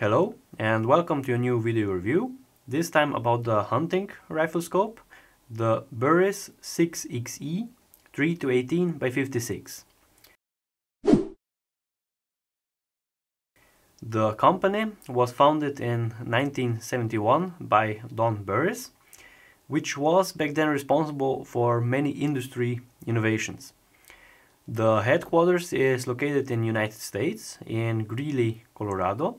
Hello and welcome to a new video review, this time about the hunting rifle scope, the Burris 6XE 3-18 by 56. The company was founded in 1971 by Don Burris, which was back then responsible for many industry innovations. The headquarters is located in United States in Greeley, Colorado.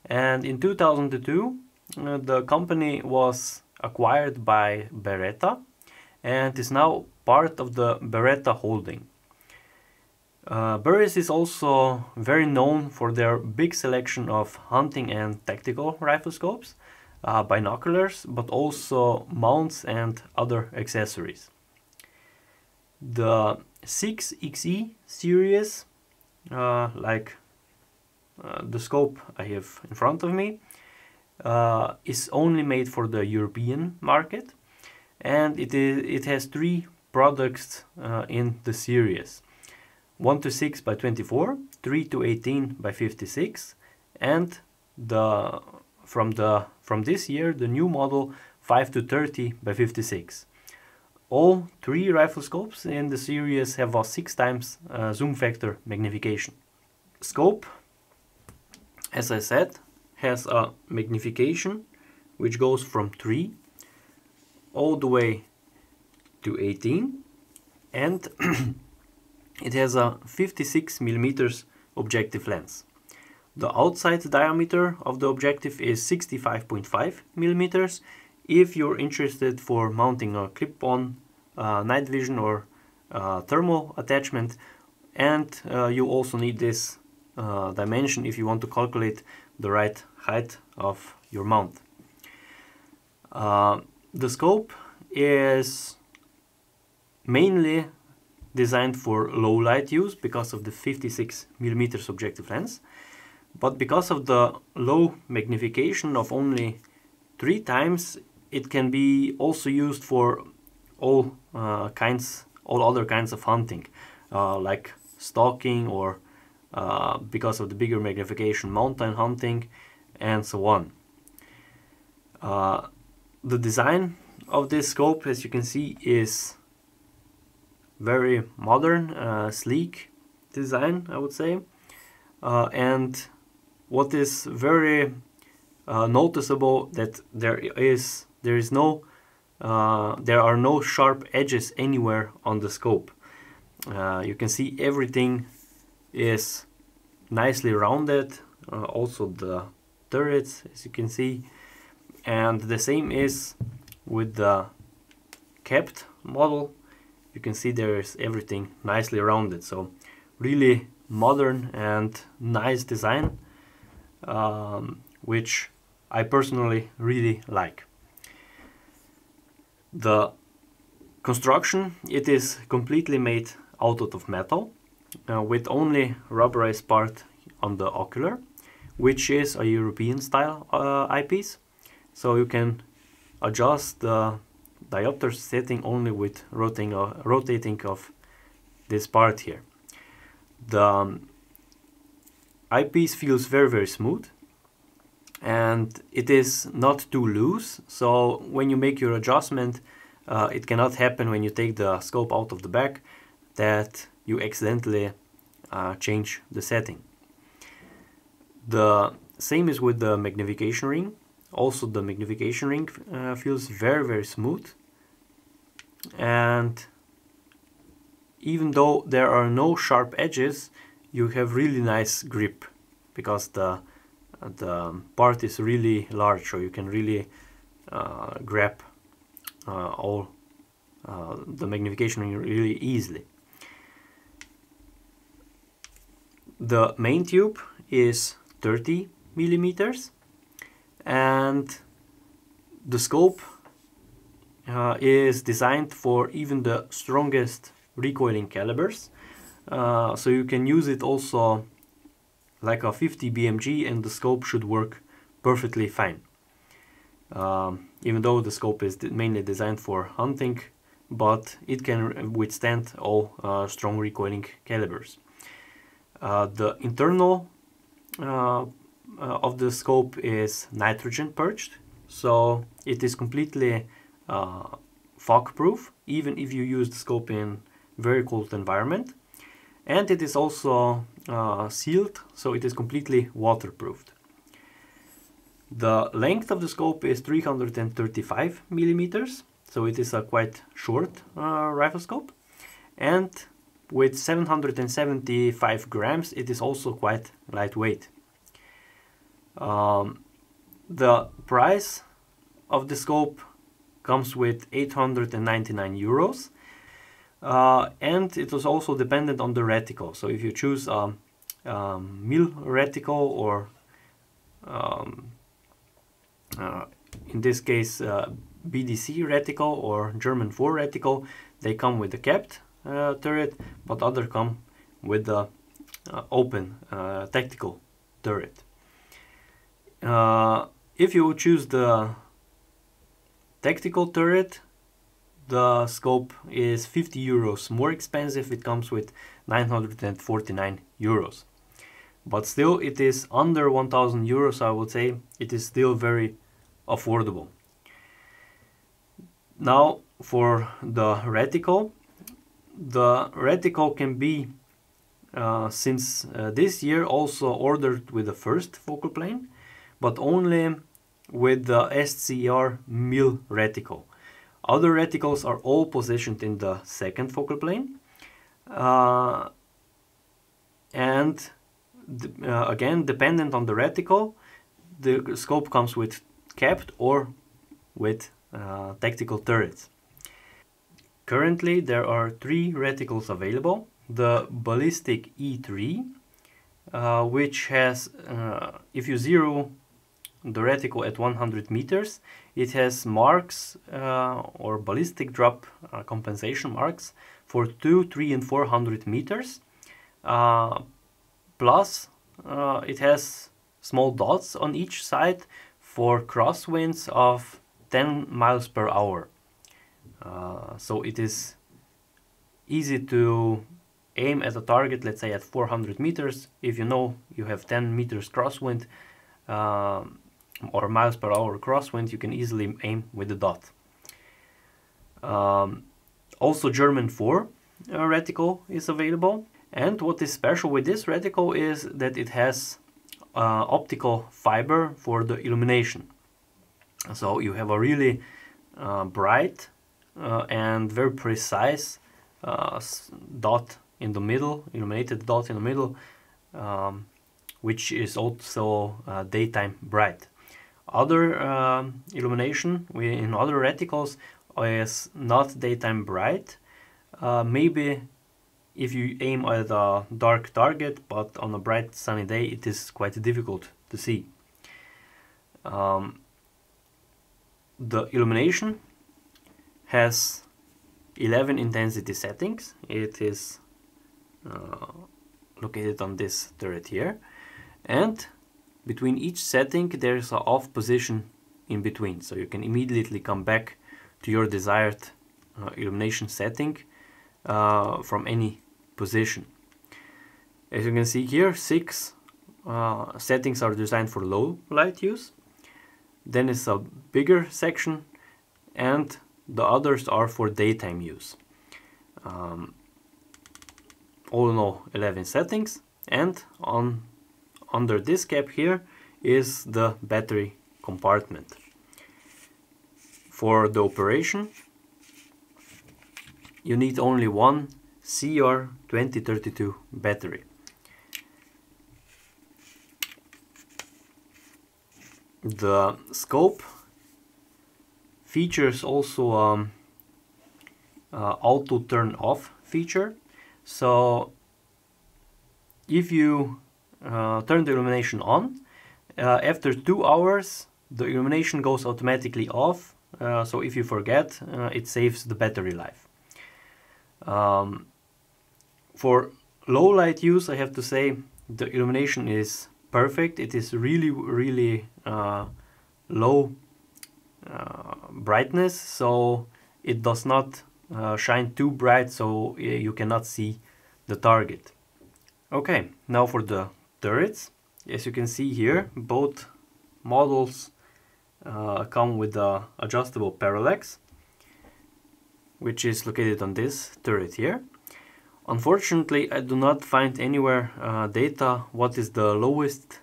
And in 2002, the company was acquired by Beretta and is now part of the Beretta holding. Burris is also very known for their big selection of hunting and tactical rifle scopes, binoculars, but also mounts and other accessories. The 6XE series, the scope I have in front of me, is only made for the European market, and it has three products in the series: 1-6 by 24, 3-18 by 56, and from this year the new model 5-30 by 56. All three rifle scopes in the series have a 6x zoom factor magnification. Scope, as I said, has a magnification which goes from 3 all the way to 18, and it has a 56mm objective lens. The outside diameter of the objective is 65.5mm if you're interested for mounting a clip-on night vision or thermal attachment, and you also need this dimension if you want to calculate the right height of your mount. The scope is mainly designed for low light use because of the 56mm objective lens, but because of the low magnification of only 3 times, it can be also used for all other kinds of hunting, like stalking, or because of the bigger magnification, mountain hunting, and so on. The design of this scope, as you can see, is very modern, sleek design, I would say. And what is very noticeable, that there are no sharp edges anywhere on the scope. You can see everything is nicely rounded, also the turrets, as you can see, and the same is with the capped model. You can see there is everything nicely rounded, so really modern and nice design, which I personally really like. The construction, it is completely made out of metal, with only rubberized part on the ocular, which is a European style eyepiece. So you can adjust the diopter setting only with rotating of this part here. The eyepiece feels very smooth, and it is not too loose, so when you make your adjustment, it cannot happen when you take the scope out of the bag that you accidentally change the setting. The same is with the magnification ring. Also, the magnification ring feels very smooth, and even though there are no sharp edges, you have really nice grip because the part is really large, so you can really grab all the magnification ring really easily. The main tube is 30mm, and the scope is designed for even the strongest recoiling calibers, so you can use it also like a 50 BMG and the scope should work perfectly fine. Even though the scope is mainly designed for hunting, but it can withstand all strong recoiling calibers. The internal of the scope is nitrogen purged, so it is completely fog proof even if you use the scope in very cold environment, and it is also sealed, so it is completely waterproofed. The length of the scope is 335 millimeters, so it is a quite short rifle scope, and with 775 grams it is also quite lightweight. The price of the scope comes with 899 euros, and it was also dependent on the reticle. So if you choose a mil reticle, or in this case BDC reticle or German 4 reticle, they come with the capped turret, but other come with the open tactical turret. If you choose the tactical turret, the scope is 50 euros more expensive. It comes with 949 euros. But still, it is under 1000 euros, I would say. It is still very affordable. Now, for the reticle. The reticle can be, since this year, also ordered with the first focal plane, but only with the SCR mil reticle. Other reticles are all positioned in the second focal plane, and again, dependent on the reticle, the scope comes with capped or with tactical turrets. Currently there are 3 reticles available. The ballistic E3, which has, if you zero the reticle at 100 meters, it has marks or ballistic drop compensation marks for 2, 3 and 400 meters. Plus it has small dots on each side for crosswinds of 10 miles per hour. So it is easy to aim at a target, let's say at 400 meters. If you know you have 10 meters crosswind or miles per hour crosswind, you can easily aim with the dot. Also German 4 reticle is available, and what is special with this reticle is that it has optical fiber for the illumination. So you have a really bright and very precise dot in the middle, illuminated dot in the middle, which is also daytime bright. Other illumination in other reticles is not daytime bright. Maybe if you aim at a dark target, but on a bright sunny day it is quite difficult to see. The illumination has 11 intensity settings. It is located on this turret here, and between each setting there is an off position in between, so you can immediately come back to your desired illumination setting from any position. As you can see here, 6 settings are designed for low light use. Then it's a bigger section, and the others are for daytime use. All in all, 11 settings, and under this cap here is the battery compartment. For the operation, you need only one CR2032 battery. The scope features also auto turn off feature. So if you turn the illumination on, after 2 hours the illumination goes automatically off. So if you forget, it saves the battery life. For low light use, I have to say the illumination is perfect. It is really low brightness, so it does not shine too bright, so you cannot see the target. Okay, now for the turrets. as you can see here, both models come with the adjustable parallax, which is located on this turret here. Unfortunately, I do not find anywhere data what is the lowest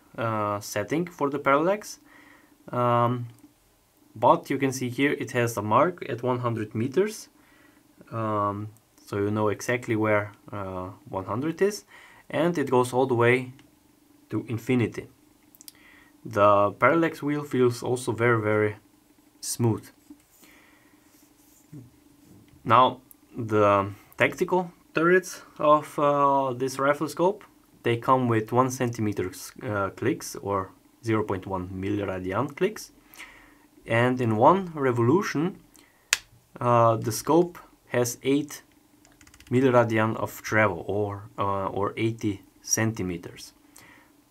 setting for the parallax, but you can see here it has a mark at 100 meters, so you know exactly where 100 is, and it goes all the way to infinity. The parallax wheel feels also very smooth. Now, the tactical turrets of this rifle scope, they come with 1 centimeter clicks or 0.1 milliradian clicks, and in one revolution the scope has 8 milliradian of travel, or 80 centimeters.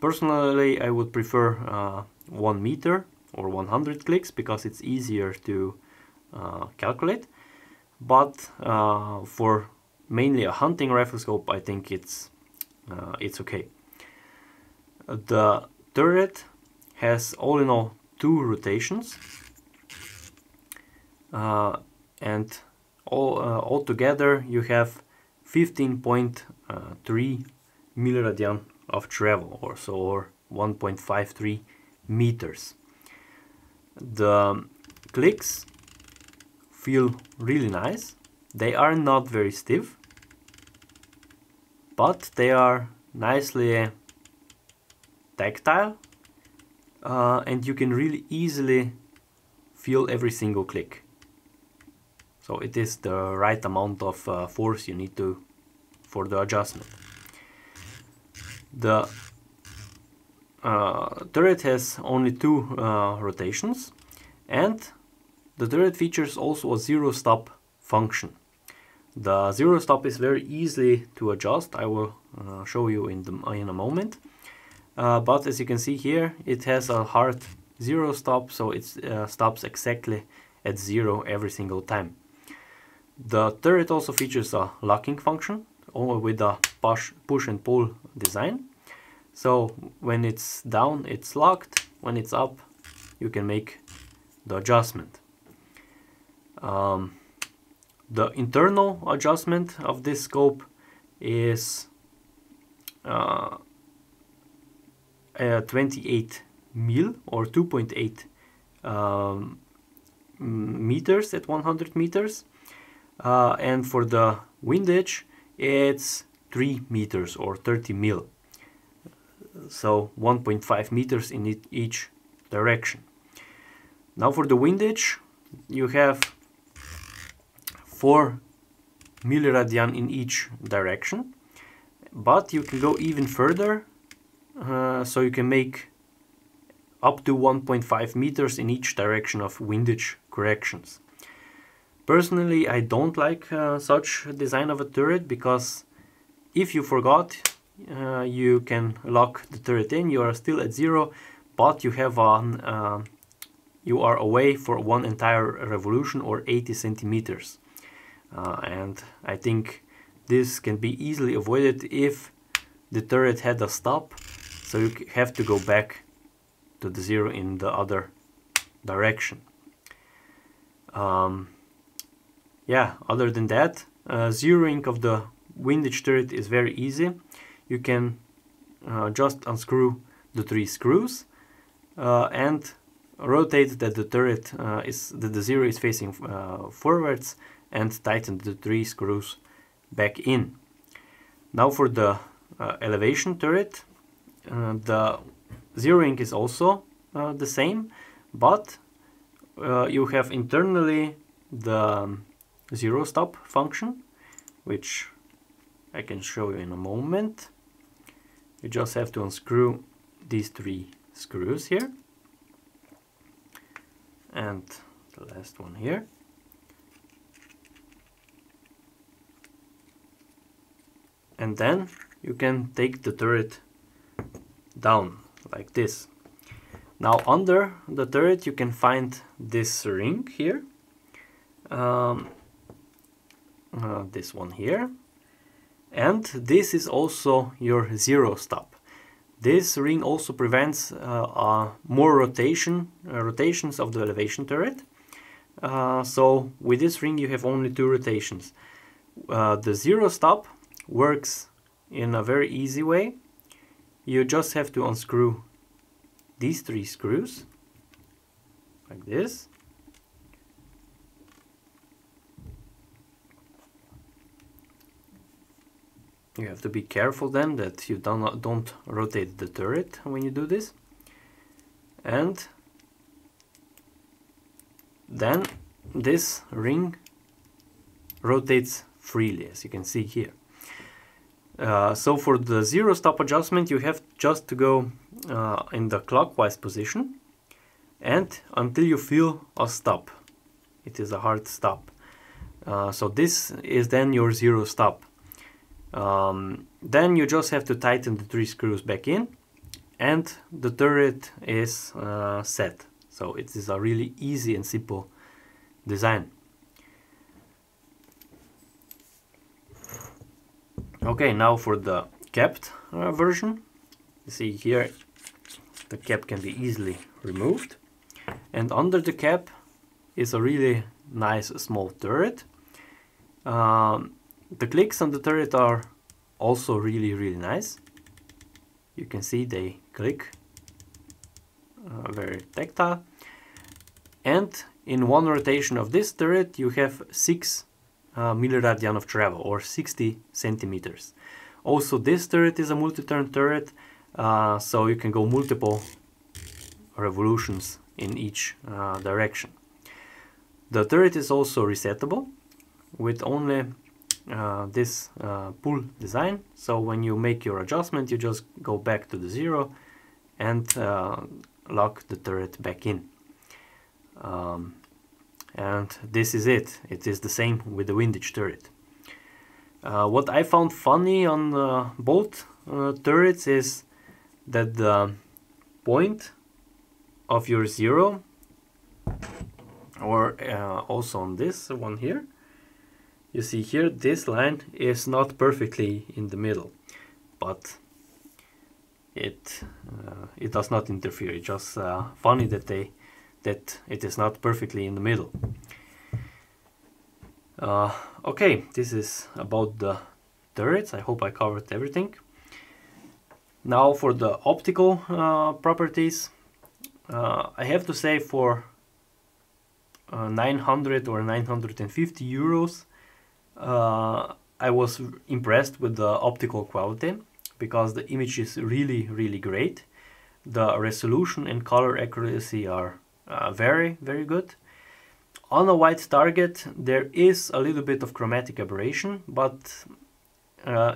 Personally, I would prefer 1 meter or 100 clicks because it's easier to calculate, but for mainly a hunting rifle scope, I think it's okay. The turret has all in all 2 rotations, and all together you have 15.3 milliradian of travel, or 1.53 meters. The clicks feel really nice. They are not very stiff, but they are nicely tactile, and you can really easily feel every single click. So it is the right amount of force you need for the adjustment. The turret has only 2 rotations, and the turret features also a zero stop function. The zero stop is very easy to adjust. I will show you in a moment. But as you can see here, it has a hard zero stop, so it stops exactly at 0 every single time. The turret also features a locking function, with a push and pull design. So when it's down, it's locked. When it's up, you can make the adjustment. The internal adjustment of this scope is 28 mil, or 2.8 meters at 100 meters. And for the windage, it's 3 meters or 30 mil. So 1.5 meters in each direction. Now for the windage, you have 4 milliradian in each direction, but you can go even further, so you can make up to 1.5 meters in each direction of windage corrections. Personally, I don't like such design of a turret, because if you forgot, you can lock the turret in, you are still at 0, but you have you are away for one entire revolution, or 80 centimeters. And I think this can be easily avoided if the turret had a stop, so you have to go back to the 0 in the other direction. Yeah, other than that, zeroing of the windage turret is very easy. You can just unscrew the 3 screws and rotate that the turret that the 0 is facing forwards, and tighten the 3 screws back in. Now for the elevation turret, the zeroing is also the same, but you have internally the zero stop function, which I can show you in a moment. You just have to unscrew these 3 screws here, and the last one here. And then you can take the turret down like this. Now under the turret you can find this ring here, this one here, and this is also your zero stop. This ring also prevents more rotations of the elevation turret. So with this ring you have only 2 rotations. The zero stop works in a very easy way. You just have to unscrew these 3 screws like this. You have to be careful then that you don't rotate the turret when you do this. And then this ring rotates freely, as you can see here. So for the zero stop adjustment you have just to go in the clockwise position and until you feel a stop. It is a hard stop. So this is then your zero stop. Then you just have to tighten the 3 screws back in and the turret is set. So it is a really easy and simple design. Okay, now for the capped version. You see here the cap can be easily removed, and under the cap is a really nice small turret. The clicks on the turret are also really nice. You can see they click, very tactile. And in one rotation of this turret you have 6 milliradian of travel, or 60 centimeters. Also this turret is a multi-turn turret, so you can go multiple revolutions in each direction. The turret is also resettable with only this pull design, so when you make your adjustment you just go back to the 0 and lock the turret back in. And this is it. It is the same with the windage turret. What I found funny on both turrets is that the point of your 0, or also on this one here, you see here this line is not perfectly in the middle, but it does not interfere. It's just funny that it is not perfectly in the middle. Okay, this is about the turrets. I hope I covered everything. Now for the optical properties, I have to say for 900 or 950 euros, I was impressed with the optical quality, because the image is really great. The resolution and color accuracy are very good. On a white target there is a little bit of chromatic aberration, but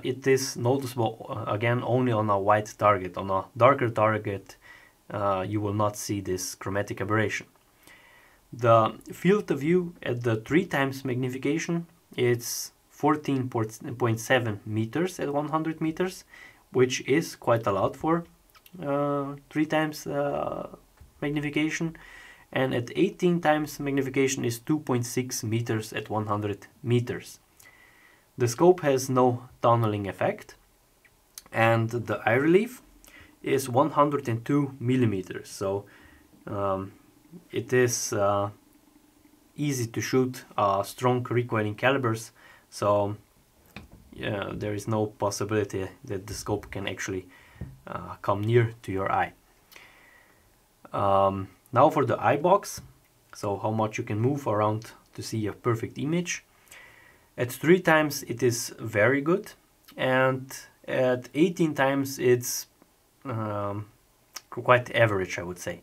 it is noticeable again only on a white target. On a darker target you will not see this chromatic aberration. The field of view at the 3x magnification, it's 14.7 meters at 100 meters, which is quite a lot for 3x magnification, and at 18x magnification is 2.6 meters at 100 meters. The scope has no tunneling effect, and the eye relief is 102 millimeters, so it is easy to shoot strong recoiling calibers, so there is no possibility that the scope can actually come near to your eye. Now for the eye box, so how much you can move around to see a perfect image. At 3x it is very good, and at 18x it's quite average, I would say.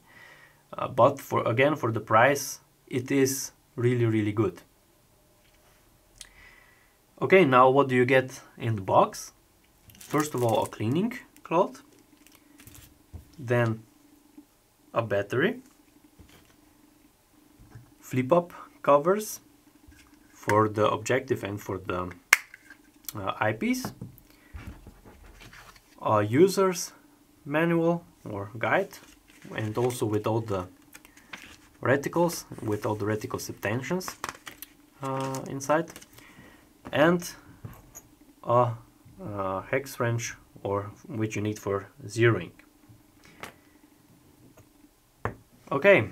But for the price it is really good. Okay, now what do you get in the box? First of all, a cleaning cloth, then a battery, flip-up covers for the objective and for the eyepiece, a user's manual or guide, and also with all the reticles, with all the reticle subtensions inside, and a hex wrench, or which you need for zeroing. Okay,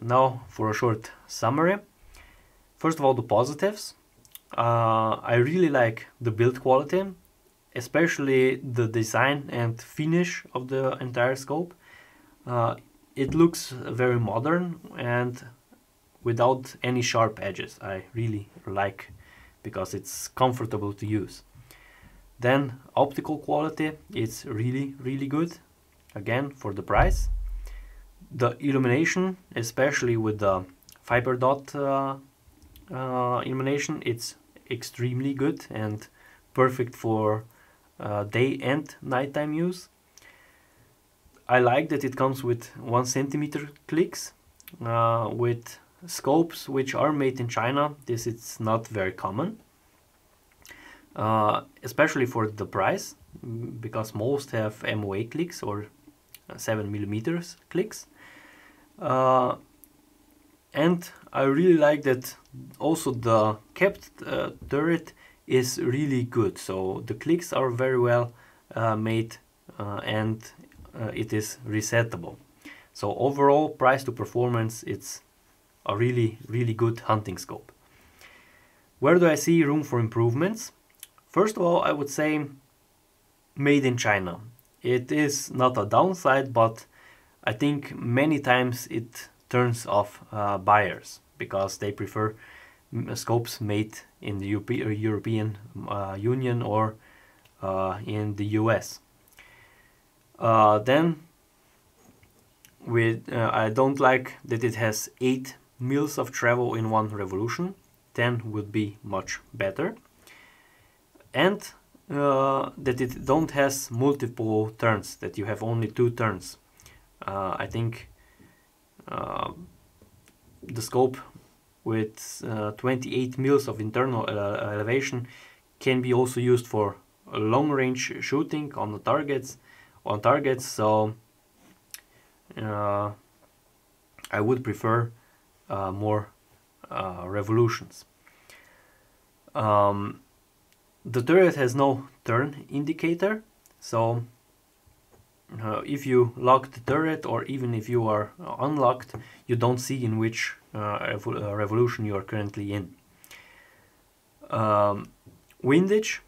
now for a short summary. First of all, the positives. I really like the build quality, especially the design and finish of the entire scope. It looks very modern and without any sharp edges. I really like, because it's comfortable to use. Then optical quality, it's really good, again for the price. The illumination, especially with the fiber dot illumination, it's extremely good and perfect for day and nighttime use. I like that it comes with 1 centimeter clicks. With scopes which are made in China, this is not very common, especially for the price, because most have MOA clicks or 7 millimeters clicks. And I really like that also the capped turret is really good, so the clicks are very well made, and it is resettable. So overall, price to performance, it's a really good hunting scope. Where do I see room for improvements? First of all, I would say made in China. It is not a downside, but I think many times it turns off buyers, because they prefer scopes made in the European Union or in the US. Then I don't like that it has 8 mils of travel in 1 revolution. 10 would be much better. And that it don't has multiple turns, that you have only 2 turns. I think the scope with 28 mils of internal elevation can be also used for long range shooting on the targets. So I would prefer more revolutions. The turret has no turn indicator, so if you lock the turret, or even if you are unlocked, you don't see in which revolution you are currently in. Windage,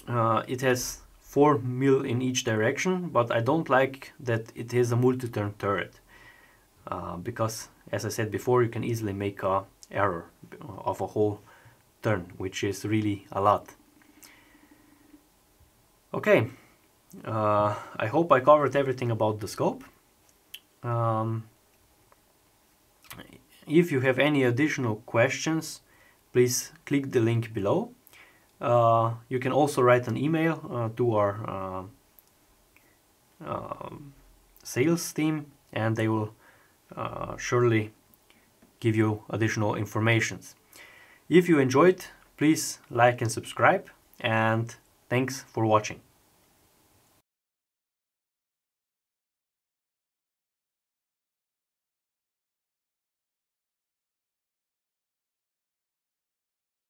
it has 4 mil in each direction, but I don't like that it is a multi-turn turret, because as I said before, you can easily make a error of a whole turn, which is really a lot. Okay, I hope I covered everything about the scope. If you have any additional questions, please click the link below. You can also write an email to our sales team, and they will surely give you additional information. If you enjoyed, please like and subscribe, and thanks for watching.